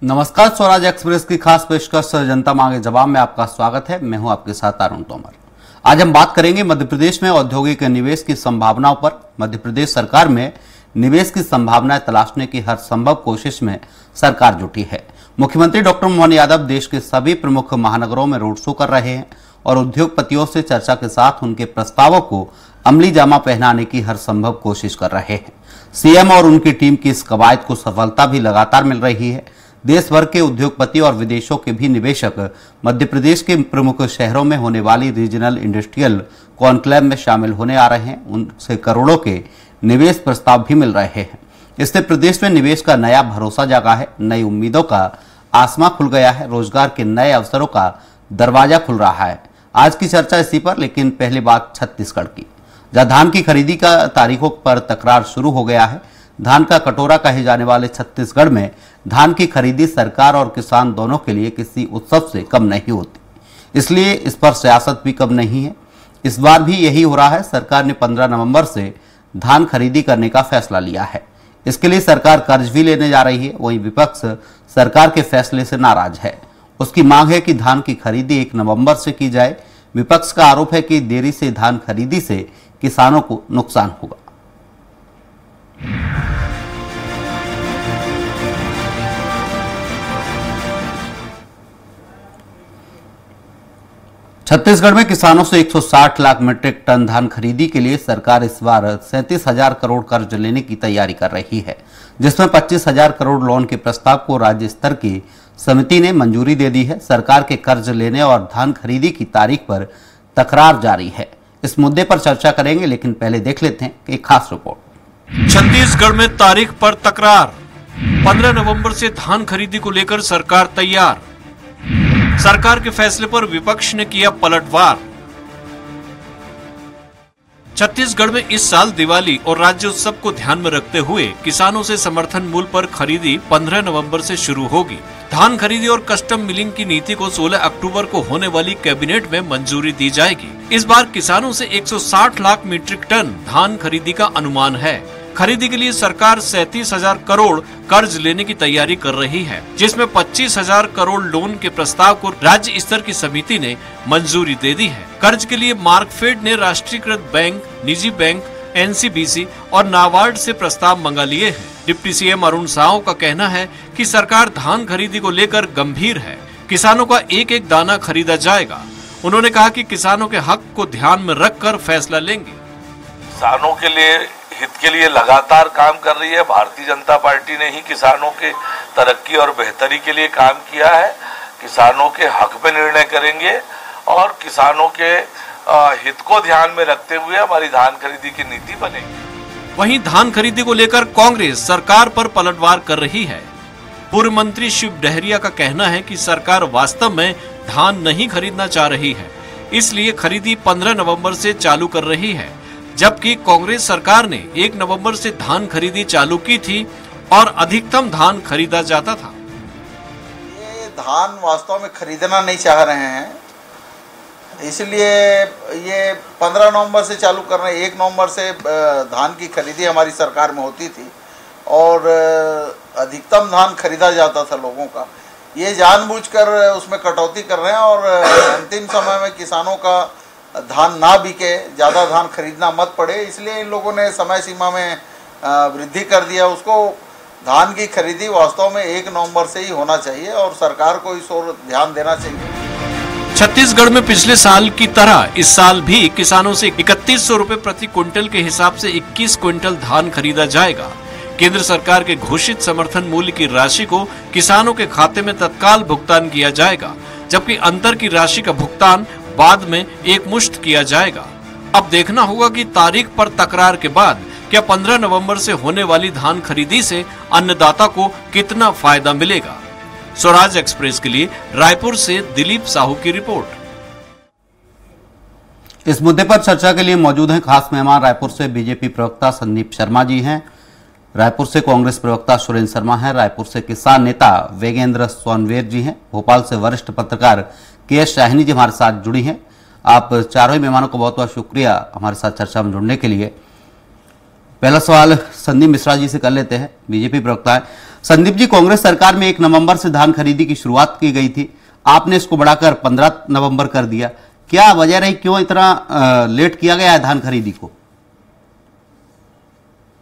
नमस्कार, स्वराज एक्सप्रेस की खास पेशकश जनता मांगे जवाब में आपका स्वागत है। मैं हूं आपके साथ अरुण तोमर। आज हम बात करेंगे मध्य प्रदेश में औद्योगिक निवेश की संभावनाओं पर। मध्य प्रदेश सरकार में निवेश की संभावनाएं तलाशने की हर संभव कोशिश में सरकार जुटी है। मुख्यमंत्री डॉक्टर मोहन यादव देश के सभी प्रमुख महानगरों में रोड शो कर रहे हैं और उद्योगपतियों से चर्चा के साथ उनके प्रस्तावों को अमली जामा पहनाने की हर संभव कोशिश कर रहे हैं। सीएम और उनकी टीम की इस कवायद को सफलता भी लगातार मिल रही है। देश भर के उद्योगपति और विदेशों के भी निवेशक मध्य प्रदेश के प्रमुख शहरों में होने वाली रीजनल इंडस्ट्रियल कॉन्क्लेव में शामिल होने आ रहे हैं। उनसे करोड़ों के निवेश प्रस्ताव भी मिल रहे हैं। इससे प्रदेश में निवेश का नया भरोसा जागा है, नई उम्मीदों का आसमां खुल गया है, रोजगार के नए अवसरों का दरवाजा खुल रहा है। आज की चर्चा इसी पर, लेकिन पहले बात छत्तीसगढ़ की, जहां धान की खरीदी का तारीखों पर तकरार शुरू हो गया है। धान का कटोरा कहे जाने वाले छत्तीसगढ़ में धान की खरीदी सरकार और किसान दोनों के लिए किसी उत्सव से कम नहीं होती, इसलिए इस पर सियासत भी कम नहीं है। इस बार भी यही हो रहा है। सरकार ने 15 नवंबर से धान खरीदी करने का फैसला लिया है। इसके लिए सरकार कर्ज भी लेने जा रही है। वहीं विपक्ष सरकार के फैसले से नाराज है। उसकी मांग है कि धान की खरीदी 1 नवंबर से की जाए। विपक्ष का आरोप है कि देरी से धान खरीदी से किसानों को नुकसान होगा। छत्तीसगढ़ में किसानों से 160 लाख मीट्रिक टन धान खरीदी के लिए सरकार इस बार 37,000 करोड़ कर्ज लेने की तैयारी कर रही है, जिसमें 25,000 करोड़ लोन के प्रस्ताव को राज्य स्तर की समिति ने मंजूरी दे दी है। सरकार के कर्ज लेने और धान खरीदी की तारीख पर तकरार जारी है। इस मुद्दे पर चर्चा करेंगे, लेकिन पहले देख लेते हैं एक खास रिपोर्ट। छत्तीसगढ़ में तारीख पर तकरार। 15 नवंबर से धान खरीदी को लेकर सरकार तैयार। सरकार के फैसले पर विपक्ष ने किया पलटवार। छत्तीसगढ़ में इस साल दिवाली और राज्य उत्सव को ध्यान में रखते हुए किसानों से समर्थन मूल्य पर खरीदी 15 नवंबर से शुरू होगी। धान खरीदी और कस्टम मिलिंग की नीति को 16 अक्टूबर को होने वाली कैबिनेट में मंजूरी दी जाएगी। इस बार किसानों से 160 लाख मीट्रिक टन धान खरीदी का अनुमान है। खरीदी के लिए सरकार 37,000 करोड़ कर्ज लेने की तैयारी कर रही है, जिसमें 25,000 करोड़ लोन के प्रस्ताव को राज्य स्तर की समिति ने मंजूरी दे दी है। कर्ज के लिए मार्कफेड ने राष्ट्रीयकृत बैंक, निजी बैंक, एनसीबीसी और नाबार्ड से प्रस्ताव मंगा लिए हैं। डिप्टी सीएम अरुण साव का कहना है कि सरकार धान खरीदी को लेकर गंभीर है। किसानों का एक एक दाना खरीदा जाएगा। उन्होंने कहा कि किसानों के हक को ध्यान में रखकर फैसला लेंगे। किसानों के लिए हित के लिए लगातार काम कर रही है। भारतीय जनता पार्टी ने ही किसानों के तरक्की और बेहतरी के लिए काम किया है। किसानों के हक पे निर्णय करेंगे और किसानों के हित को ध्यान में रखते हुए हमारी धान खरीदी की नीति बनेगी। वहीं धान खरीदी को लेकर कांग्रेस सरकार पर पलटवार कर रही है। पूर्व मंत्री शिव डहरिया का कहना है कि सरकार वास्तव में धान नहीं खरीदना चाह रही है, इसलिए खरीदी 15 नवंबर से चालू कर रही है, जबकि कांग्रेस सरकार ने 1 नवंबर से धान खरीदी चालू की थी और अधिकतम धान खरीदा जाता था। ये धान वास्तव में खरीदना नहीं चाह रहे हैं, इसलिए ये 15 नवंबर से चालू कर रहे हैं। 1 नवंबर से धान की खरीदी हमारी सरकार में होती थी और अधिकतम धान खरीदा जाता था लोगों का। ये जानबूझकर उसमें कटौती कर रहे हैं और अंतिम समय में किसानों का धान ना बिके, ज़्यादा धान खरीदना मत पड़े, इसलिए इन लोगों ने समय सीमा में वृद्धि कर दिया। उसको धान की खरीदी वास्तव में 1 नवंबर से ही होना चाहिए और सरकार को इस ओर ध्यान देना चाहिए। छत्तीसगढ़ में पिछले साल की तरह इस साल भी किसानों से 3100 रुपए प्रति क्विंटल के हिसाब से 21 क्विंटल धान खरीदा जाएगा। केंद्र सरकार के घोषित समर्थन मूल्य की राशि को किसानों के खाते में तत्काल भुगतान किया जाएगा, जबकि अंतर की राशि का भुगतान बाद में एक मुश्त किया जाएगा। अब देखना होगा कि तारीख पर तकरार के बाद क्या 15 नवंबर से होने वाली धान खरीदी से अन्नदाता को कितना फायदा मिलेगा। स्वराज एक्सप्रेस के लिए रायपुर से दिलीप साहू की रिपोर्ट। इस मुद्दे पर चर्चा के लिए मौजूद हैं खास मेहमान। रायपुर से बीजेपी प्रवक्ता संदीप शर्मा जी हैं, रायपुर से कांग्रेस प्रवक्ता सुरेंद्र शर्मा हैं, रायपुर से किसान नेता वेगेंद्र सोनवेर जी हैं, भोपाल से वरिष्ठ पत्रकार के.एस. शाहिनी जी हमारे साथ जुड़ी हैं। आप चारों ही मेहमानों को बहुत बहुत शुक्रिया हमारे साथ चर्चा में जुड़ने के लिए। पहला सवाल संदीप मिश्रा जी से कर लेते हैं, बीजेपी प्रवक्ता है। संदीप जी, कांग्रेस सरकार में 1 नवंबर से धान खरीदी की शुरुआत की गई थी, आपने इसको बढ़ाकर 15 नवंबर कर दिया। क्या वजह रही, क्यों इतना लेट किया गया है धान खरीदी को?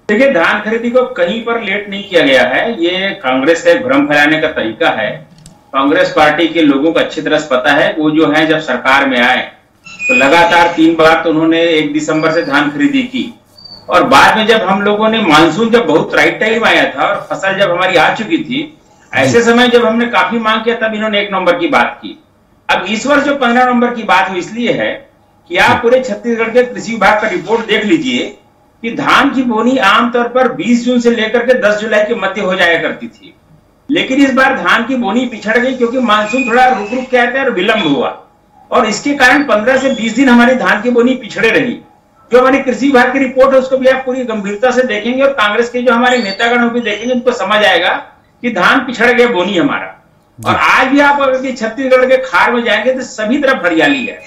देखिए, धान खरीदी को कहीं पर लेट नहीं किया गया है। ये कांग्रेस का एक भ्रम फैलाने का तरीका है। कांग्रेस पार्टी के लोगों को अच्छी तरह से पता है, वो जो है जब सरकार में आए तो लगातार 3 बार तो उन्होंने 1 दिसंबर से धान खरीदी की, और बाद में जब हम लोगों ने मानसून जब बहुत राइट टाइम आया था और फसल जब हमारी आ चुकी थी, ऐसे समय जब हमने काफी मांग किया तब इन्होंने 1 नवंबर की बात की। अब इस वर्ष जो 15 नवंबर की बात हुई इसलिए है कि आप पूरे छत्तीसगढ़ के कृषि विभाग का रिपोर्ट देख लीजिए कि धान की बोनी आमतौर पर 20 जून से लेकर के 10 जुलाई के मध्य हो जाया करती थी, लेकिन इस बार धान की बोनी पिछड़ गई क्योंकि मानसून थोड़ा रुक रुक के आता है और विलंब हुआ, और इसके कारण 15 से 20 दिन हमारी धान की बोनी पिछड़े रही। जो हमारी कृषि विभाग की रिपोर्ट है उसको भी आप पूरी गंभीरता से देखेंगे और कांग्रेस के जो हमारे नेतागण वो भी देखेंगे, उनको समझ आएगा कि धान पिछड़ गया बोनी हमारा। और आज भी आप अगर छत्तीसगढ़ के खार में जाएंगे तो सभी तरफ हरियाली है,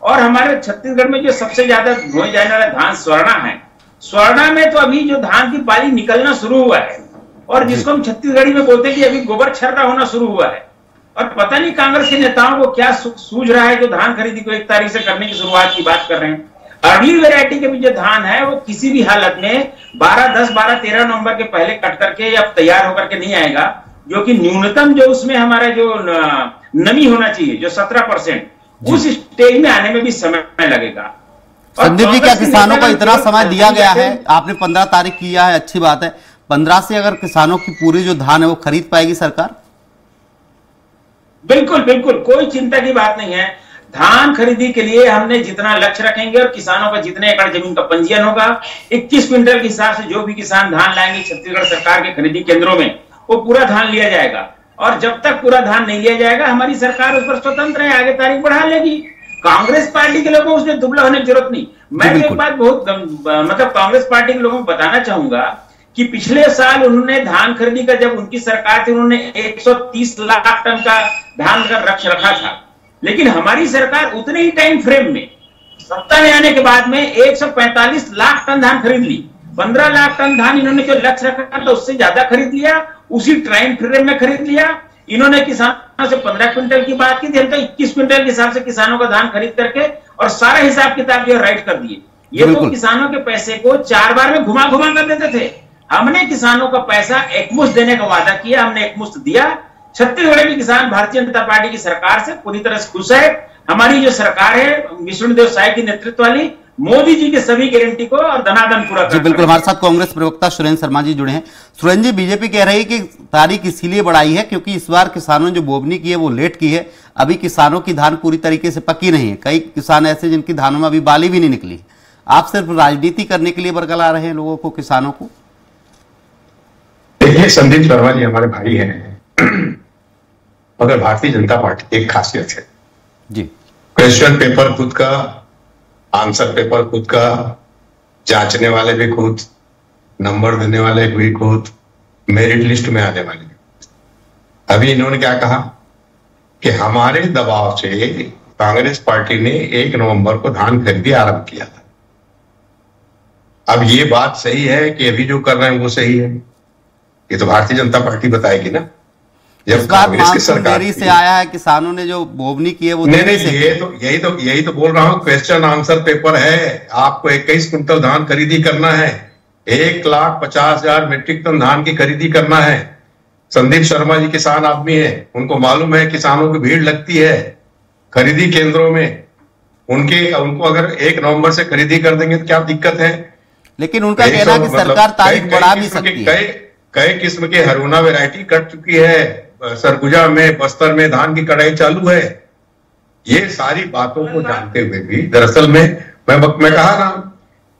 और हमारे छत्तीसगढ़ में जो सबसे ज्यादा बोए जाने वाला धान स्वर्णा है। स्वर्णा में तो अभी जो धान की बाली निकलना शुरू हुआ है, और जिसको हम छत्तीसगढ़ी में बोलते हैं कि अभी गोबर छर्रा होना शुरू हुआ है। और पता नहीं कांग्रेस के नेताओं को क्या सूझ रहा है जो धान खरीदी को 1 तारीख से करने की शुरुआत की बात कर रहे हैं। अर्ली वेराइटी के भी जो धान है वो किसी भी हालत में 13 नवंबर के पहले कट करके या तैयार होकर के नहीं आएगा, जो कि न्यूनतम जो उसमें हमारा जो नमी होना चाहिए जो 17%, उस स्टेज में आने में भी समय लगेगा। संदीप जी, क्या किसानों को इतना समय दिया गया है? आपने 15 तारीख किया है, अच्छी बात है। 15 से अगर किसानों की पूरी जो धान है वो खरीद पाएगी सरकार? बिल्कुल बिल्कुल, कोई चिंता की बात नहीं है। धान खरीदी के लिए हमने जितना लक्ष्य रखेंगे और किसानों का जितने एकड़ जमीन का पंजीयन होगा, 21 क्विंटल के हिसाब से जो भी किसान धान लाएंगे छत्तीसगढ़ सरकार के खरीदी केंद्रों में, वो पूरा धान लिया जाएगा। और जब तक पूरा धान नहीं लिया जाएगा हमारी सरकार उस पर स्वतंत्र है, आगे तारीख बढ़ा लेगी। कांग्रेस पार्टी के लोगों को उसमें दुबला होने की जरूरत नहीं। मैं एक बात बहुत मतलब कांग्रेस पार्टी के लोगों को बताना चाहूंगा कि पिछले साल उन्होंने धान खरीदी का, जब उनकी सरकार थी, उन्होंने 130 लाख टन का धान का लक्ष्य रखा था, लेकिन हमारी सरकार उतने ही टाइम फ्रेम में सत्ता में आने के बाद में 145 लाख टन धान खरीद ली। 15 लाख टन धान इन्होंने जो लक्ष्य रखा था उससे ज्यादा खरीद लिया, उसी टाइम फ्रेम में खरीद लिया। इन्होंने किसानों से 15 क्विंटल की बात की थी, हम तो 21 क्विंटल के हिसाब से किसानों का धान खरीद करके और सारा हिसाब किताब जो राइट कर दिए। ये तो किसानों के पैसे को 4 बार में घुमा घुमा कर देते थे। हमने किसानों का पैसा एकमुश्त देने का वादा किया, हमने एकमुश्त दिया। छत्तीसगढ़ के किसान भारतीय जनता पार्टी की सरकार से पूरी तरह से खुश है। हमारी जो सरकार है विष्णुदेव साय की नेतृत्व वाली, मोदी जी के सभी गारंटी को और धनाधन पूरा जी बिल्कुल। हमारे साथ कांग्रेस प्रवक्ता सुरेंद्र शर्मा जी जुड़े हैं। सुरेंद्र जी, बीजेपी कह रही है कि तारीख इसीलिए बढ़ाई है क्योंकि इस बार किसानों ने जो बोवनी की है वो लेट की है, अभी किसानों की धान पूरी तरीके से पकी नहीं है। कई किसान ऐसे जिनकी धानों में अभी बाली भी नहीं निकली। आप सिर्फ राजनीति करने के लिए बरगला रहे हैं लोगों को, किसानों को? देखिए, संदीप शर्मा जी हमारे भाई हैं, मगर भारतीय जनता पार्टी की एक खासियत है जी, क्वेश्चन पेपर खुद का, आंसर पेपर खुद का, जांचने वाले भी खुद, नंबर देने वाले भी खुद, मेरिट लिस्ट में आने वाले भी। अभी इन्होंने क्या कहा कि हमारे दबाव से कांग्रेस पार्टी ने 1 नवंबर को धान खरीदी आरंभ किया था। अब ये बात सही है कि अभी जो कर रहे हैं वो सही है? ये तो भारतीय जनता पार्टी बताएगी ना। जब कांग्रेस की सरकार देरी से आया है, किसानों ने जो बोवनी की है वो देरी से। यही तो बोल रहा हूं, क्वेश्चन आंसर पेपर है। आपको 21 क्विंटल धान खरीदी करना है, 1,50,000 मीट्रिक टन धान की खरीदी करना है। संदीप शर्मा जी किसान आदमी है, उनको मालूम है किसानों की भीड़ लगती है खरीदी केंद्रों में। उनको अगर 1 नवंबर से खरीदी कर देंगे तो क्या दिक्कत है? लेकिन उनका कहना है कि सरकार तारीख बढ़ा भी सकती है। कई किस्म के हरुना वैरायटी कट चुकी है, सरगुजा में, बस्तर में धान की कटाई चालू है। ये सारी बातों को जानते हुए भी दरअसल में मैं कहा ना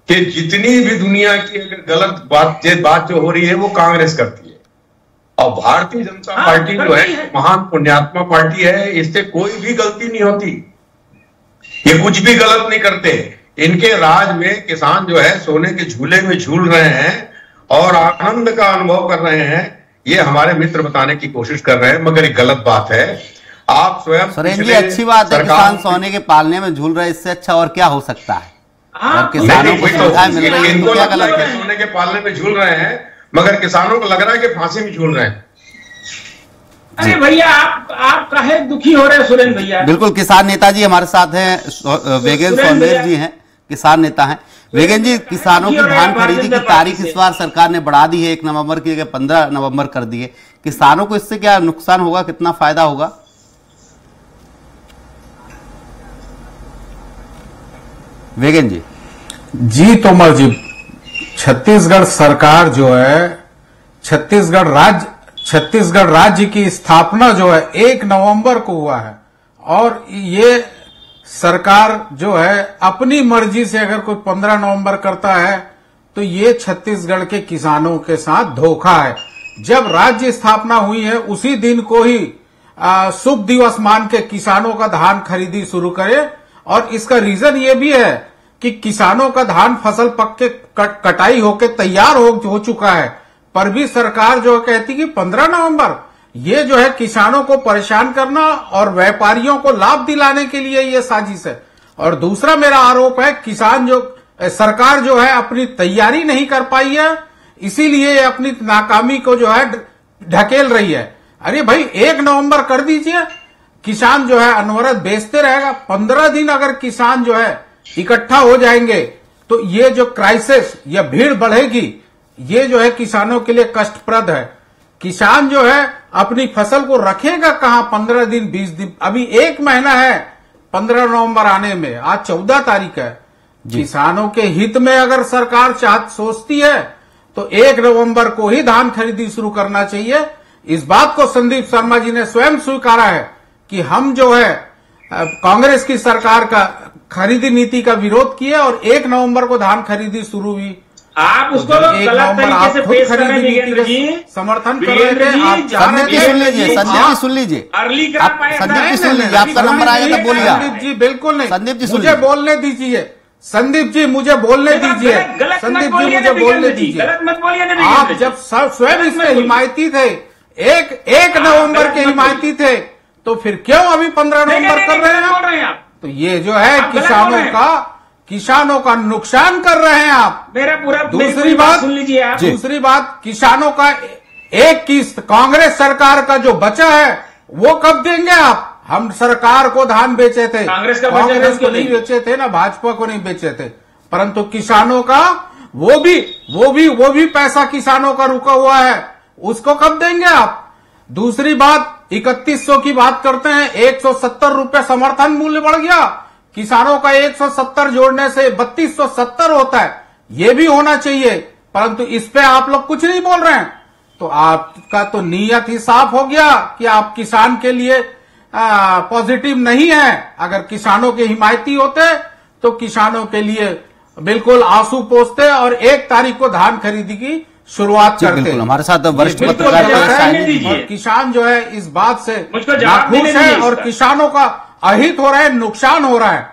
कि जितनी भी दुनिया की अगर गलत बात जो हो रही है वो कांग्रेस करती है, और भारतीय जनता पार्टी जो है महान पुण्यात्मा पार्टी है, इससे कोई भी गलती नहीं होती। ये कुछ भी गलत नहीं करते। इनके राज में किसान जो है सोने के झूले में झूल रहे हैं और आनंद का अनुभव कर रहे हैं। ये हमारे मित्र बताने की कोशिश कर रहे हैं, मगर एक गलत बात है। आप स्वयं सुरेंद्र जी, अच्छी बात है किसान सोने के पालने में झूल रहे, इससे अच्छा और क्या हो सकता है? और किसानों को सुविधाएं मिल रही है तो क्या गलत है? सोने के पालने में झूल रहे हैं, मगर किसानों को लग रहा है कि फांसी में झूल रहे हैं। अरे भैया आप काहे दुखी हो रहे हैं सुरेंद्र भैया? बिल्कुल, किसान नेताजी हमारे साथ हैं, वेगेंद्र सोंदेर जी हैं, किसान नेता हैं। वेगेंद्र जी, किसानों की धान खरीदी की तारीख इस बार सरकार ने बढ़ा दी है, 1 नवंबर की जगह 15 नवंबर कर दी है। किसानों को इससे क्या नुकसान होगा, कितना फायदा होगा? वेगेंद्र जी तोमर जी, छत्तीसगढ़ सरकार जो है, छत्तीसगढ़ राज्य की स्थापना जो है 1 नवंबर को हुआ है, और ये सरकार जो है अपनी मर्जी से अगर कोई 15 नवंबर करता है तो ये छत्तीसगढ़ के किसानों के साथ धोखा है। जब राज्य स्थापना हुई है उसी दिन को ही शुभ दिवस मान के किसानों का धान खरीदी शुरू करे, और इसका रीजन ये भी है कि किसानों का धान फसल पक के कटाई होके तैयार हो चुका है, पर भी सरकार जो कहती कि 15 नवंबर, ये जो है किसानों को परेशान करना और व्यापारियों को लाभ दिलाने के लिए ये साजिश है। और दूसरा मेरा आरोप है, सरकार जो है अपनी तैयारी नहीं कर पाई है, इसीलिए अपनी नाकामी को जो है ढकेल रही है। अरे भाई 1 नवंबर कर दीजिए, किसान जो है अनवरत बेचते रहेगा। 15 दिन अगर किसान जो है इकट्ठा हो जाएंगे तो ये जो क्राइसिस या भीड़ बढ़ेगी, ये जो है किसानों के लिए कष्टप्रद है। किसान जो है अपनी फसल को रखेगा कहां 15 दिन 20 दिन? अभी 1 महीना है 15 नवंबर आने में, आज 14 तारीख है। किसानों के हित में अगर सरकार सोचती है तो 1 नवंबर को ही धान खरीदी शुरू करना चाहिए। इस बात को संदीप शर्मा जी ने स्वयं स्वीकारा है कि हम जो है कांग्रेस की सरकार का खरीदी नीति का विरोध किए और 1 नवंबर को धान खरीदी शुरू हुई। आप उसको गलत तरीके से पेश कर रहे हैं, समर्थन कर रहे थे। संदीप जी सुन लीजिए, संदीप जी सुन लीजिए, संदीप जी सुन लीजिए, आपका नंबर आएगा तो बोलिए। संदीप जी बिल्कुल नहीं, संदीप जी मुझे बोलने दीजिए, संदीप जी मुझे बोलने दीजिए, संदीप जी मुझे बोलने दीजिए। आप जब स्वयं इसके हिमायती थे, 1 नवंबर के हिमायती थे, तो फिर क्यों अभी 15 नवंबर कर रहे हैं आप? तो ये जो है किसानों का नुकसान कर रहे हैं आप। मेरा पूरा दूसरी बात सुन लीजिए आप। दूसरी बात, किसानों का एक किस्त कांग्रेस सरकार का जो बचा है वो कब देंगे आप? हम सरकार को धान बेचे थे, कांग्रेस को नहीं बेचे थे ना, भाजपा को नहीं बेचे थे, परंतु किसानों का वो भी पैसा किसानों का रुका हुआ है, उसको कब देंगे आप? दूसरी बात, 3100 की बात करते हैं, 170 रुपए समर्थन मूल्य बढ़ गया। किसानों का 170 जोड़ने से 3270 होता है, ये भी होना चाहिए, परंतु इस पे आप लोग कुछ नहीं बोल रहे हैं। तो आपका तो नीयत ही साफ हो गया कि आप किसान के लिए पॉजिटिव नहीं है। अगर किसानों के हिमायती होते तो किसानों के लिए बिल्कुल आंसू पोंछते और 1 तारीख को धान खरीदी की शुरुआत करते। हमारे साथ वरिष्ठ पत्रकार किसान जो है इस बात से नाखुश है और किसानों का अहित हो रहा है, नुकसान हो रहा है।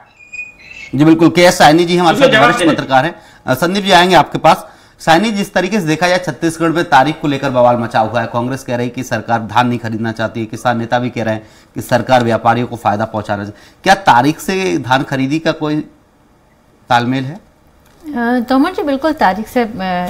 जी बिल्कुल, के एस साइनी जी हमारे साथ वरिष्ठ पत्रकार हैं। संदीप जी आएंगे आपके पास। साइनी, जिस तरीके से देखा जाए छत्तीसगढ़ में तारीख को लेकर बवाल मचा हुआ है, कांग्रेस कह रही कि सरकार धान नहीं खरीदना चाहती है, किसान नेता भी कह रहे हैं कि सरकार व्यापारियों को फायदा पहुंचा रही है। क्या तारीख से धान खरीदी का कोई तालमेल है? तोमर जी, बिल्कुल तारीख से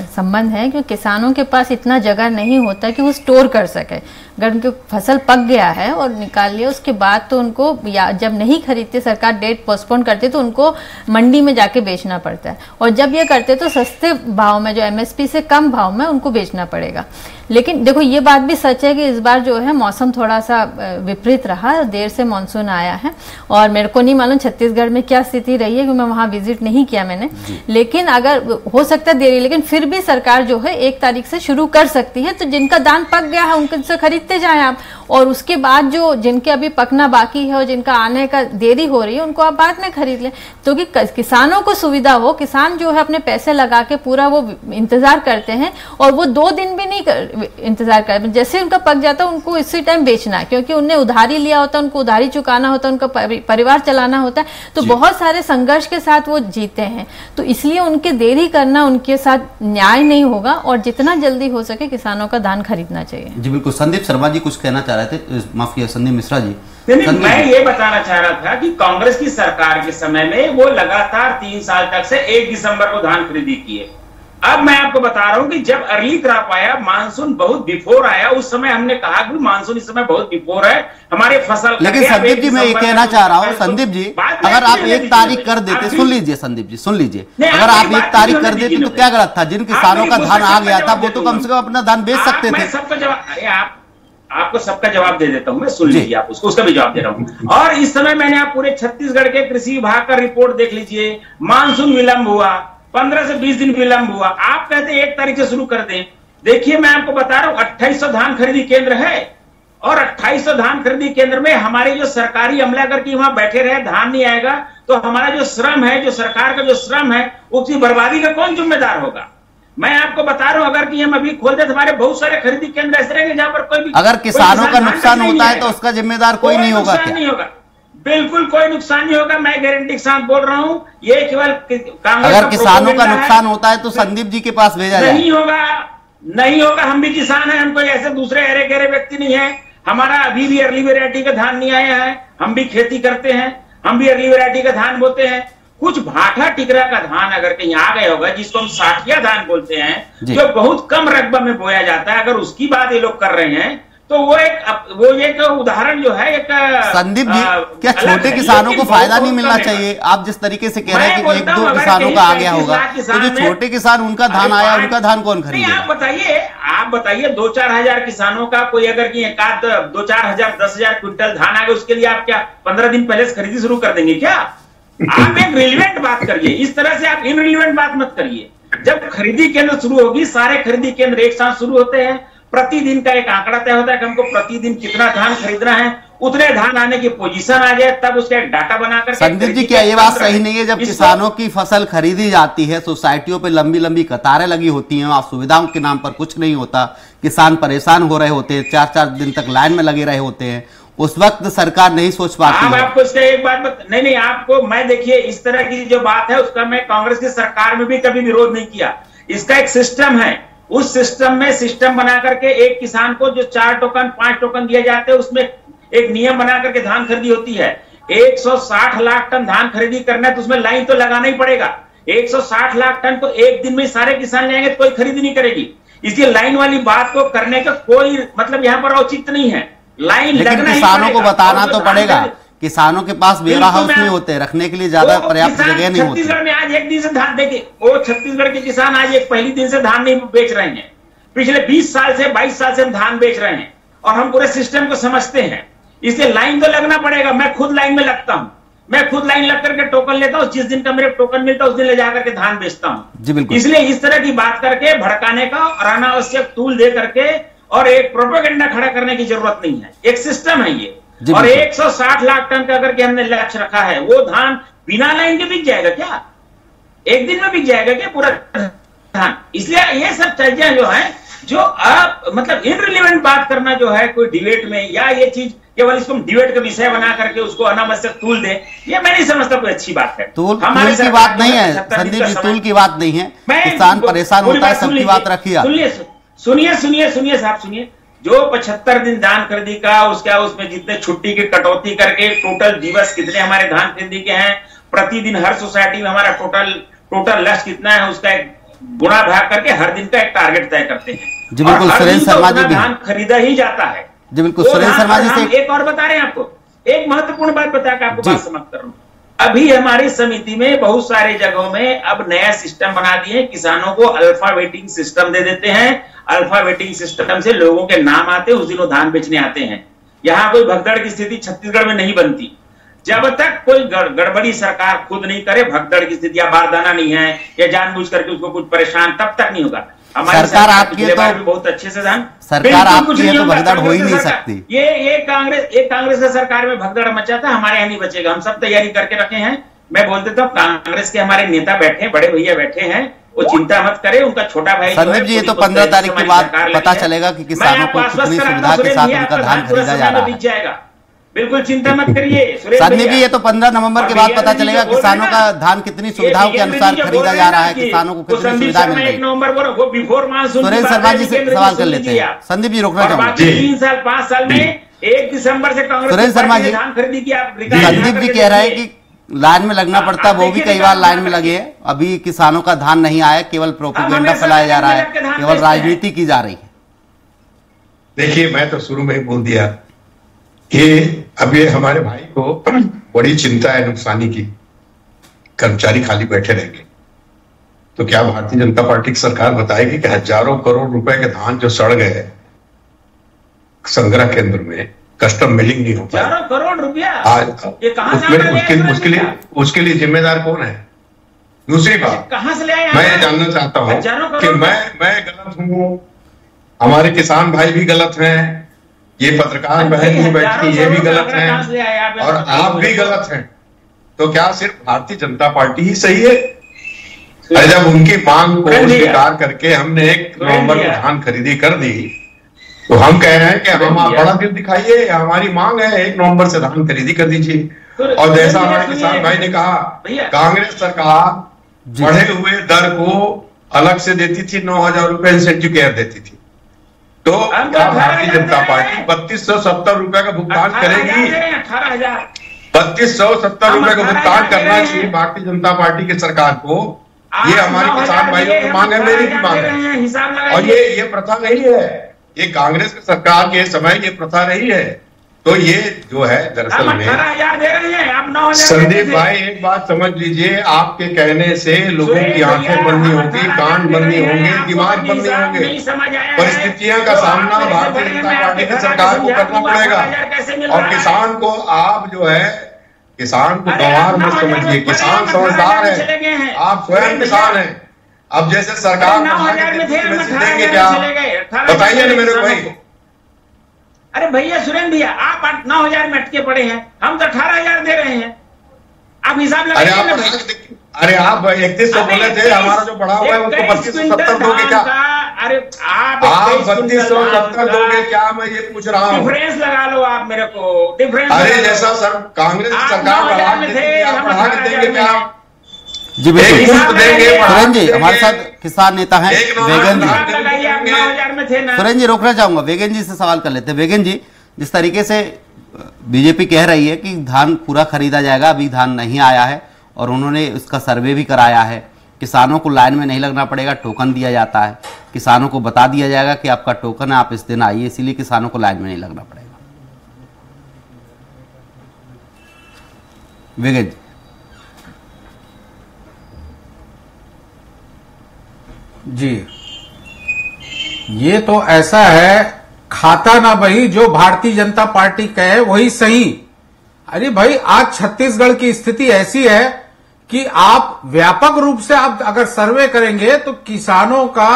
संबंध है, क्योंकि किसानों के पास इतना जगह नहीं होता कि वो स्टोर कर सके। अगर उनकी फसल पक गया है और निकाल लिया, उसके बाद तो उनको या जब नहीं खरीदते, सरकार डेट पोस्टपोन करते, तो उनको मंडी में जाके बेचना पड़ता है, और जब ये करते तो सस्ते भाव में, जो एमएसपी से कम भाव में उनको बेचना पड़ेगा। लेकिन देखो, ये बात भी सच है कि इस बार जो है मौसम थोड़ा सा विपरीत रहा, देर से मानसून आया है, और मेरे को नहीं मालूम छत्तीसगढ़ में क्या स्थिति रही है, क्योंकि मैं वहां विजिट नहीं किया मैंने। लेकिन अगर हो सकता है देरी, लेकिन फिर भी सरकार जो है 1 तारीख से शुरू कर सकती है। तो जिनका धान पक गया है उनसे खरीदते जाएं आप, और उसके बाद जो जिनके अभी पकना बाकी है और जिनका आने का देरी हो रही है उनको आप बाद में खरीद लें, तो कि किसानों को सुविधा हो। किसान जो है अपने पैसे लगा के पूरा वो इंतजार करते हैं, और वो 2 दिन भी नहीं इंतजार कर, जैसे उनका पक जाता है उनको इसी टाइम बेचना है, क्योंकि उन्हें उधारी लिया होता है, उनको उधारी चुकाना होता है, उनका परिवार चलाना होता है, तो बहुत सारे संघर्ष के साथ वो जीते हैं। तो इसलिए उनके देरी करना उनके साथ न्याय नहीं होगा, और जितना जल्दी हो सके किसानों का धान खरीदना चाहिए। जी बिल्कुल। संदीप शर्मा जी कुछ कहना चाह रहे थे, माफ किया, संदीप मिश्रा जी। मैं ये बताना चाह रहा था कि कांग्रेस की सरकार के समय में वो लगातार 3 साल तक से 1 दिसंबर को धान खरीदी किए, अब मैं आपको बता रहा हूं कि जब अर्ली क्रॉप आया, मानसून बहुत बिफोर आया, उस समय हमने कहा कि मानसून इस समय बहुत बिफोर है, हमारे फसल। लेकिन संदीप जी मैं ये कहना चाह रहा हूं, संदीप जी अगर आप 1 तारीख कर देते, सुन लीजिए संदीप जी सुन लीजिए, अगर आप 1 तारीख कर देते तो क्या गलत था? जिन किसानों का धान आ गया था वो तो कम से कम अपना धान बेच सकते थे। सबका जवाब, आपको सबका जवाब दे देता हूं मैं, सुन लीजिए आप उसका भी जवाब दे रहा हूं। और इस समय मैंने आप पूरे छत्तीसगढ़ के कृषि विभाग का रिपोर्ट देख लीजिए, मानसून विलंब हुआ, 15 से 20 दिन विलंब हुआ। आप कहते हैं 1 तारीख से शुरू कर दें। देखिए मैं आपको बता रहा हूं 2800 धान खरीदी केंद्र है, और 2800 धान खरीदी केंद्र में हमारे जो सरकारी अमला करके वहां बैठे रहे, धान नहीं आएगा तो हमारा जो श्रम है, जो सरकार का जो श्रम है, उसकी बर्बादी का कौन जिम्मेदार होगा? मैं आपको बता रहा हूं, अगर कि हम अभी खोल दे तो हमारे बहुत सारे खरीदी केंद्र ऐसे रहेंगे जहां पर कोई भी, अगर किसानों का नुकसान होता है तो उसका जिम्मेदार कोई नहीं होगा क्या? नहीं होगा, बिल्कुल कोई नुकसान नहीं होगा, मैं गारंटी के साथ बोल रहा हूं। ये केवल अगर किसानों का नुकसान होता है तो संदीप जी के पास भेजा जाए। नहीं होगा, नहीं होगा, हम भी किसान हैं, हम कोई ऐसे दूसरे अरे गहरे व्यक्ति नहीं है। हमारा अभी भी अर्ली वैरायटी का धान नहीं आया है, हम भी खेती करते हैं, हम भी अर्ली वैरायटी का धान बोते हैं। कुछ भाठा टिकरा का धान अगर कहीं आ गया होगा, जिसको हम साठिया धान बोलते हैं, जो बहुत कम रकबा में बोया जाता है, अगर उसकी बात ये लोग कर रहे हैं तो वो एक उदाहरण जो है, एक संदीप जी क्या छोटे किसानों को फायदा नहीं मिलना चाहिए? आप जिस तरीके से कह रहे हैं कि 1-2 किसानों का आ गया होगा, तो जो छोटे किसान उनका धान आया, उनका धान कौन खरीदेगा? आप बताइए 2-4 हजार किसानों का कोई अगर कि 2-4 हजार 10,000 क्विंटल धान आ गया, उसके लिए आप क्या 15 दिन पहले से खरीदी शुरू कर देंगे क्या? आप एक रिलेवेंट बात करिए, इस तरह से आप इनरिलेवेंट बात मत करिए। जब खरीदी केंद्र शुरू होगी, सारे खरीदी केंद्र एक साथ शुरू होते हैं, प्रतिदिन का एक आंकड़ा तय होता है कि हमको प्रतिदिन कितना धान खरीदना है, उतने धान आने की पोजीशन आ जाए, तब उसका एक डाटा बनाकर। संदीप जी क्या ये बात सही नहीं है, जब किसानों की फसल खरीदी जाती है सोसाइटियों पे लंबी लंबी कतारें लगी होती हैं, वहां सुविधाओं के नाम पर कुछ नहीं होता, किसान परेशान हो रहे होते हैं, 4-4 दिन तक लाइन में लगे रहे होते हैं, उस वक्त सरकार नहीं सोच पाती है? आपको इसका एक बात नहीं, आपको मैं देखिए इस तरह की जो बात है उसका मैं कांग्रेस की सरकार में भी कभी विरोध नहीं किया। इसका एक सिस्टम है, उस सिस्टम में सिस्टम बना करके एक किसान को जो 4 टोकन 5 टोकन दिए जाते हैं, उसमें एक नियम बना करके धान खरीदी होती है। 160 लाख टन धान खरीदी करना है तो उसमें लाइन तो लगाना ही पड़ेगा। 160 लाख टन को एक दिन में सारे किसान लेंगे तो कोई खरीदी नहीं करेगी, इसलिए लाइन वाली बात को करने का कोई मतलब यहाँ पर औचित्य नहीं है। लाइन लगना किसानों को बताना तो पड़ेगा, किसानों के पास वेयर हाउस नहीं होते, रखने के लिए ज्यादा पर्याप्त जगह नहीं होती। छत्तीसगढ़ में आज एक दिन से धान, देखिए वो छत्तीसगढ़ के किसान आज एक पहली दिन से धान नहीं बेच रहे हैं, पिछले 20 साल से 22 साल से हम धान बेच रहे हैं और हम पूरे सिस्टम को समझते हैं, इसलिए लाइन तो लगना पड़ेगा। मैं खुद लाइन में लगता हूं, मैं खुद लाइन लग करके टोकन लेता हूं, जिस दिन का मेरे टोकन मिलता है उस दिन ले जाकर के धान बेचता हूं। इसलिए इस तरह की बात करके भड़काने का और अनावश्यक टूल दे करके और एक प्रोपेगेंडा खड़ा करने की जरूरत नहीं है, एक सिस्टम है ये। और 160 लाख टन का अगर के हमने लक्ष्य रखा है, वो धान बिना लाइन के बिक जाएगा क्या? एक दिन में बिक जाएगा क्या पूरा धान? इसलिए ये सब चीजें जो है, जो आप मतलब इनरिलेवेंट बात करना जो है कोई डिबेट में, या ये चीज केवल इसको डिबेट का विषय बना करके उसको अनावश्यक टूल दे, ये मैं नहीं समझता कोई अच्छी बात है। टूल की बात नहीं है संदीप जी, टूल की बात नहीं है, किसान परेशान होता है, सबकी बात रखिए। सुनिए साहब, सुनिए, जो 75 दिन धान खरीदी का उसमें जितने छुट्टी की कटौती करके टोटल दिवस कितने हमारे धान खरीदी के हैं, प्रतिदिन हर सोसाइटी में हमारा टोटल लक्ष्य कितना है, उसका एक गुणा भाग करके हर दिन का एक टारगेट तय करते हैं। जी बिल्कुल, सुरेंद्र शर्मा जी धान खरीदा ही जाता है। जी बिल्कुल, सुरेंद्र शर्मा जी से एक और बता रहे हैं आपको, एक महत्वपूर्ण बात बता के आपको बात समाप्त कर रहा हूं। अभी हमारी समिति में बहुत सारे जगहों में अब नया सिस्टम बना दिए, किसानों को अल्फा वेटिंग सिस्टम दे देते हैं। अल्फा वेटिंग सिस्टम से लोगों के नाम आते हैं, उस दिन वो धान बेचने आते हैं। यहाँ कोई भगदड़ की स्थिति छत्तीसगढ़ में नहीं बनती। जब तक कोई गड़बड़ी सरकार खुद नहीं करे, भगदड़ की स्थिति या बारदाना नहीं है या जानबूझ करके उसको कुछ परेशान, तब तक नहीं होगा। हमारी सरकार आपकी है तो बहुत अच्छे से धान, सरकार आपकी है तो भगदड़ हो ही नहीं सकती। ये कांग्रेस के सरकार में भगदड़ मचा था, हमारे यहाँ नहीं बचेगा। हम सब तैयारी करके रखे हैं। मैं बोल देता हूँ, कांग्रेस के हमारे नेता बैठे, बड़े भैया बैठे हैं, वो चिंता मत करे, उनका छोटा भाई संदीप जी, ये तो 15 तारीख के बाद पता चलेगा कि किसानों को कितनी सुविधा के साथ उनका धान खरीदा जा रहा है। बिल्कुल चिंता मत करिए संदीप जी, ये तो 15 नवंबर के बाद पता चलेगा किसानों का धान कितनी सुविधाओं के अनुसार खरीदा जा रहा है, किसानों को कितनी सुविधा मिल रही है। सुरेंद्र शर्मा जी से सवाल कर लेते हैं। संदीप जी रोकना चाहूंगा, 3 साल 5 साल में 1 दिसंबर से कांग्रेस सुरेंद्र शर्मा जी, धान खरीदी की आप संदीप जी कह रहे हैं कि लाइन में लगना पड़ता है, वो भी कई बार लाइन में लगे हैं। अभी किसानों का धान नहीं आया, केवल प्रोपेगेंडा फैलाया जा रहा है, केवल राजनीति की जा रही है। देखिए, मैं तो शुरू में ही बोल दिया कि अब ये हमारे भाई को बड़ी चिंता है नुकसानी की, कर्मचारी खाली बैठे रहेंगे। तो क्या भारतीय जनता पार्टी की सरकार बताएगी कि हजारों करोड़ रुपए के धान जो सड़ गए संग्रह केंद्र में, कस्टम मिलिंग नहीं हो पाया, हजारों करोड़ रुपया आज उसके लिए जिम्मेदार कौन है? दूसरी बात, कहां से ले आए? मैं ये जानना चाहता हूं कि मैं गलत हूं, हमारे किसान भाई भी गलत हैं, ये पत्रकार बहन जो बैठी ये भी गलत हैं, और आप भी गलत हैं। तो क्या सिर्फ भारतीय जनता पार्टी ही सही है? जब उनकी मांग को स्वीकार करके हमने 1 नवंबर को धान खरीदी कर दी, तो हम कह रहे हैं कि हम बड़ा दिल दिखाइए, हमारी मांग है 1 नवंबर से धान खरीदी कर दीजिए। और जैसा हमारे किसान भाई ने कहा, कांग्रेस सरकार बढ़े हुए दर को अलग से देती थी, 9,000 रुपए इंसेंटिव केयर देती थी। तो क्या भारतीय जनता पार्टी 3270 रुपए का भुगतान करेगी? 3270 रुपए का भुगतान करना चाहिए भारतीय जनता पार्टी की सरकार को। ये हमारे किसान भाइयों की मांग है, मेरी भी मांग है। और ये प्रथा नहीं है, ये कांग्रेस की सरकार के समय ये प्रथा रही है। तो ये जो है दरअसल में संदीप भाई, एक बात समझ लीजिए, आपके कहने से लोगों की आंखें बंद नहीं होंगी, कान बंद नहीं होंगे, दिमाग बंद नहीं होंगे। परिस्थितियां का सामना भारतीय जनता पार्टी की सरकार को करना पड़ेगा। और किसान को आप जो है, किसान को गंवार मत समझिए, किसान समझदार है, आप स्वयं किसान हैं। अब जैसे सरकार देंगे क्या, बताइए ना मेरे भाई। अरे भैया, सुरेंद्र भैया, आप 9,000 में अटके पड़े हैं, हम तो 18,000 दे रहे हैं। आप हिसाब लगाइए। अरे आप 3100 बोले थे, हमारा जो बढ़ा हुआ है उसको 3270 दोगे क्या? अरे आप 3270 दोगे क्या, मैं ये पूछ रहा हूँ। डिफरेंस लगा लो आप मेरे को, डिफरेंस। अरे जैसा सर कांग्रेस सरकार बढ़ा के देंगे क्या? जी बिल्कुल देंगे। सुरेंद्र जी हमारे साथ किसान नेता हैं वेगन जी। सुरेंद्र जी रोकना चाहूंगा, वेगन जी से सवाल कर लेते हैं। वेगन जी, जिस तरीके से बीजेपी कह रही है कि धान पूरा खरीदा जाएगा, अभी धान नहीं आया है और उन्होंने इसका सर्वे भी कराया है, किसानों को लाइन में नहीं लगना पड़ेगा, टोकन दिया जाता है, किसानों को बता दिया जाएगा कि आपका टोकन है, आप इस दिन आइए, इसीलिए किसानों को लाइन में नहीं लगना पड़ेगा। वेगन जी। जी, ये तो ऐसा है, खाता ना वही जो भारतीय जनता पार्टी कहे वही सही। अरे भाई, आज छत्तीसगढ़ की स्थिति ऐसी है कि आप व्यापक रूप से आप अगर सर्वे करेंगे तो किसानों का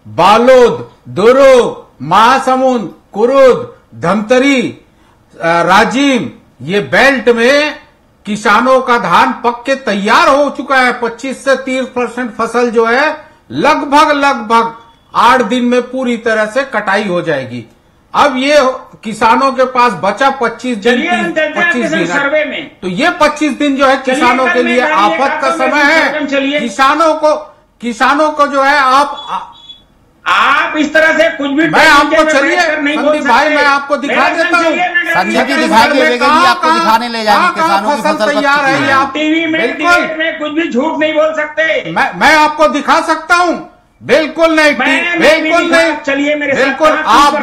बालोद, दुर्ग, महासमुंद, कुरुद, धमतरी, राजिम, ये बेल्ट में किसानों का धान पक के तैयार हो चुका है। 25 से 30% फसल जो है लगभग 8 दिन में पूरी तरह से कटाई हो जाएगी। अब ये किसानों के पास बचा 25 दिन सर्वे में, तो ये 25 दिन जो है किसानों के लिए आफत का समय है। किसानों को जो है आप इस तरह से कुछ भी, मैं आपको, चलिए संदीप भाई, मैं आपको दिखा देता हूँ। संदीप जी दिखाइए, वेगन जी आपको दिखाने ले जाएंगे किसानों की फसल तैयार है। आप टीवी में डिबेट में कुछ भी झूठ नहीं बोल सकते। मैं आपको दिखा सकता हूँ, बिल्कुल नहीं, बिल्कुल नहीं। चलिए मेरे बिल्कुल, आप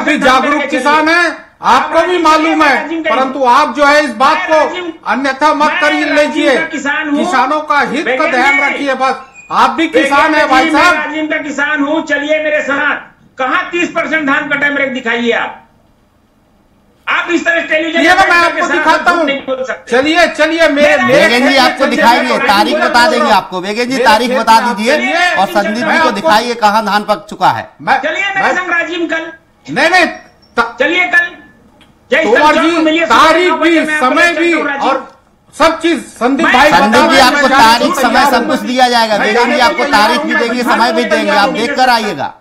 भी जागरूक किसान हैं, आपको भी मालूम है, परंतु आप जो है इस बात को अन्यथा मत कर लीजिए। किसानों का हित का ध्यान रखिए बस। आप भी किसान है भाई साहब। राजिम का किसान हूँ, चलिए मेरे साथ। कहाँ 30% धान कटा मेरे दिखाइए आप इस तरह टेलीविजन मैं आपको दिखाता हूँ। चलिए वेगन जी आपको दिखाएंगे, तारीख बता देंगे आपको। वेगन जी तारीख बता दीजिए और संदीप जी को दिखाइए कहाँ धान पक चुका है। चलिए मेरे संग राजिम कल, नहीं चलिए कल तोमर जी, तारीख भी, समय भी और सब चीज संदीप भाई। संदीप जी आपको तारीख, समय सब कुछ दिया जाएगा। वेगन जी आपको तारीख भी देंगे, समय भी देंगे, आप देख कर आइएगा।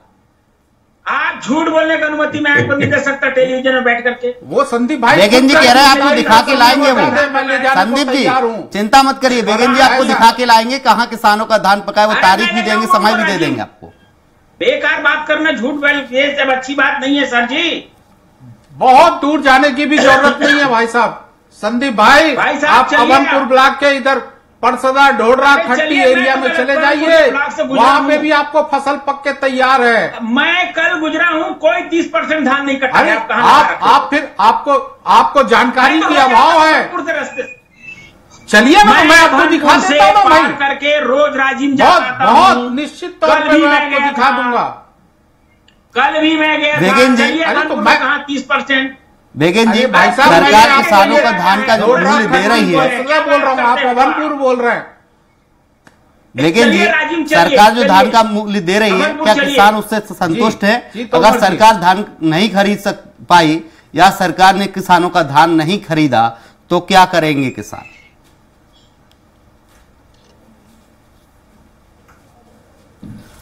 आप झूठ बोलने की अनुमति मैं आपको नहीं दे सकता टेलीविजन में बैठ करके। वो संदीप भाई, वेगन जी कह रहे हैं आपको दिखा के लाएंगे वो। संदीप जी चिंता मत करिए, वेगन जी आपको दिखा के लाएंगे कहाँ किसानों का धान पका है, वो तारीख भी देंगे, समय भी दे देंगे आपको। बेकार बात करना, झूठ बोल, ये सब अच्छी बात नहीं है सर जी। बहुत दूर जाने की भी जरूरत नहीं है भाई साहब। संदीप भाई साहब आप चलिए अभनपुर आप। ब्लॉक के इधर परसदा, ढोडरा, खट्टी एरिया में चले जाइए, वहां पे भी आपको फसल पक के तैयार है। मैं कल गुजरा हूँ, कोई 30% धान नहीं कटा अरे है। आप फिर आपको जानकारी की अभाव है। चलिए ना, मैं आपको दिखा देता हूँ भाई, करके रोज राजिम बहुत निश्चित तौर पर मैं आपको दिखा दूंगा। कल भी मैं गया बेगन जी, अरे तो मैं कहा 30%। बेगन जी, भाई साहब, सरकार किसानों का धान का जो मूल्य दे रही है, बोल रहा हूँ, आप अभनपुर बोल रहे हैं। बेगन जी, सरकार जो धान का मूल्य दे रही है, क्या किसान उससे संतुष्ट है? अगर सरकार धान नहीं खरीद पाई या सरकार ने किसानों का धान नहीं खरीदा तो क्या करेंगे किसान?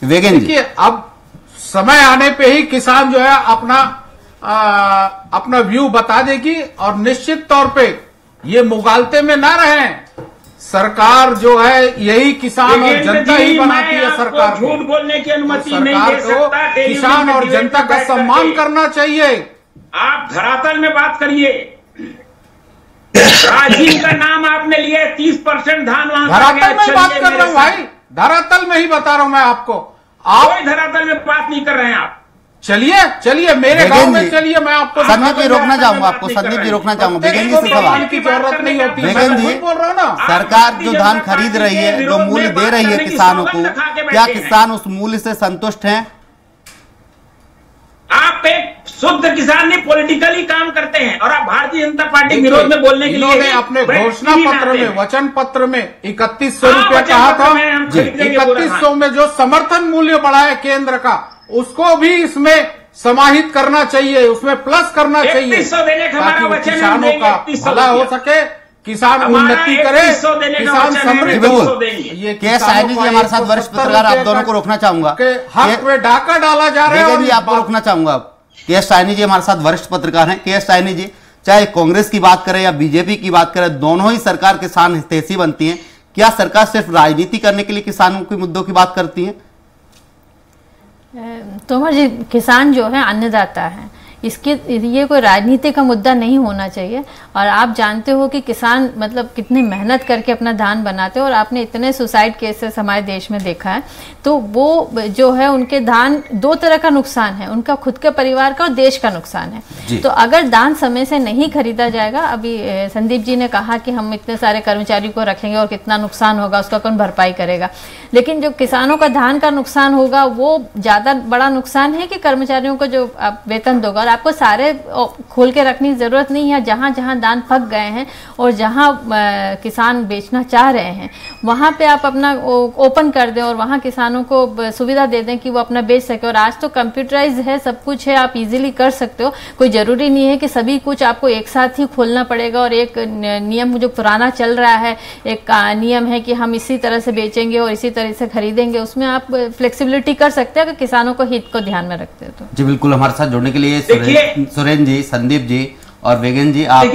बेगन जी, देखिए, अब समय आने पे ही किसान जो है अपना व्यू बता देगी, और निश्चित तौर पे ये मुगालते में ना रहें। सरकार जो है यही किसान और जनता ही बनाती है सरकार को। झूठ बोलने की अनुमति नहीं सरकार दे सकता। को किसान और जनता का सम्मान करना चाहिए। आप धरातल में बात करिए। राजीव का नाम आपने लिया, 30% धान वहां धरातल में बात कर रहा हूँ भाई, धरातल में ही बता रहा हूँ मैं आपको। कोई धरातल में बात नहीं कर रहे हैं आप। चलिए मेरे गांव में चलिए, मैं आपको संदीप जी रोकना चाहूंगा, आपको संदीप जी रोकना चाहूंगा। बेगन जी से सवाल की जरूरत नहीं होती। बेगन जी, बोल रहा हूँ ना, सरकार जो धान खरीद रही है, जो मूल्य दे रही है किसानों को, क्या किसान उस मूल्य से संतुष्ट हैं? आप एक शुद्ध किसान नहीं, पॉलिटिकली काम करते हैं, और आप भारतीय जनता पार्टी विरोध में बोलने के लिए इन्होंने अपने घोषणा पत्र में, वचन पत्र में 3100 रुपया कहा था। 3100 में जो समर्थन मूल्य बढ़ा है केंद्र का, उसको भी इसमें समाहित करना चाहिए, उसमें प्लस करना चाहिए, ताकि किसानों का भला हो सके, किसान उन्नति करे, किसान समृद्ध हो। ये के साइनी जी हमारे साथ वरिष्ठ पत्रकार, आप दोनों को रोकना चाहूंगा। हक में डाका डाला जा रहा है। बेगन जी, आपको रोकना चाहूंगा। के साइनी जी हमारे साथ वरिष्ठ पत्रकार हैं। के साइनी जी, चाहे कांग्रेस की बात करें या बीजेपी की बात करें, दोनों ही सरकार किसान हितैषी बनती है। क्या सरकार सिर्फ राजनीति करने के लिए किसानों के मुद्दों की बात करती है? तोमर जी, किसान जो है अन्नदाता है, इसके ये कोई राजनीति का मुद्दा नहीं होना चाहिए। और आप जानते हो कि किसान मतलब कितनी मेहनत करके अपना धान बनाते हैं, और आपने इतने सुसाइड केसेस हमारे देश में देखा है। तो वो जो है, उनके धान दो तरह का नुकसान है, उनका खुद के परिवार का और देश का नुकसान है। तो अगर धान समय से नहीं खरीदा जाएगा, अभी संदीप जी ने कहा कि हम इतने सारे कर्मचारियों को रखेंगे और कितना नुकसान होगा उसका कौन भरपाई करेगा, लेकिन जो किसानों का धान का नुकसान होगा वो ज्यादा बड़ा नुकसान है कि कर्मचारियों को जो वेतन दोगा। और आपको सारे खोल के रखने की जरूरत नहीं है। जहां जहां धान पक गए हैं और जहां किसान बेचना चाह रहे हैं, वहां पे आप अपना ओपन कर दें और वहां किसानों को सुविधा दे दें कि वो अपना बेच सके। और आज तो कंप्यूटराइज है, सब कुछ है, आप इजीली कर सकते हो। कोई जरूरी नहीं है कि सभी कुछ आपको एक साथ ही खोलना पड़ेगा। और एक नियम जो पुराना चल रहा है, एक नियम है कि हम इसी तरह से बेचेंगे और इसी तरह से खरीदेंगे, उसमें आप फ्लेक्सिबिलिटी कर सकते हैं अगर किसानों को हित को ध्यान में रखते हो तो। जी बिल्कुल, हमारे साथ जुड़ने के लिए सुरेंद्र जी, संदीप जी और बेगन जी, आप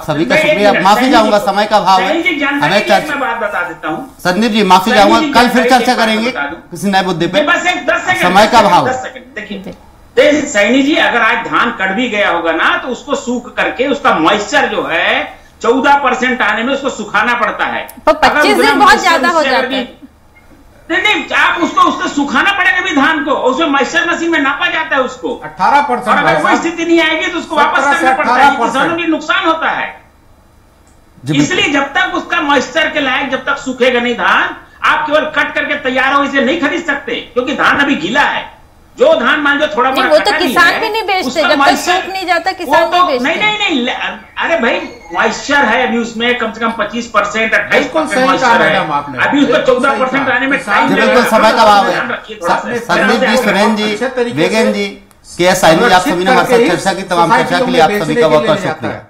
सभी का शुक्रिया। माफी चाहूंगा, समय का अभाव है, हमें चर्चा बात बता देता हूँ। संदीप जी माफी चाहूंगा, कल फिर चर्चा करेंगे किसी नए मुद्दे पे, बस एक 10 सेकंड, समय का अभाव। देखिए सैनी जी, अगर आज धान कट भी गया होगा ना, तो उसको सूख करके उसका मॉइस्चर जो है 14% आने में उसको सुखाना पड़ता है। 25 दिन बहुत ज्यादा हो जाता है। नहीं, आप उसको सुखाना पड़ेगा भी धान को, उसमें मॉइस्चर मशीन में नापा जाता है उसको। 18%। अगर कोई स्थिति नहीं आएगी तो उसको वापस करना पड़ता है, किसानों के नुकसान होता है। इसलिए जब तक उसका मॉइस्चर के लायक जब तक सूखेगा नहीं धान, आप केवल कट करके तैयार हो इसे नहीं खरीद सकते, क्योंकि धान अभी गीला है। जो धान मान लो थोड़ा नहीं, वो तो किसान भी नहीं बेचते, जब तक सूख नहीं जाता किसान नहीं बेचते। नहीं, अरे भाई मॉइस्चर है अभी उसमें कम से कम 25%, 28% मॉइस्चर है। अभी उसको 14% आने में टाइम बिल्कुल समय का अभाव है। संदीप जी, सुरेंद्र जी, बेगन जी, के साइनी जी, आप सभी ने हमारे साथ चर्चा की। तमाम चर्चा के लिए आप सभी का बहुत बहुत शुक्रिया।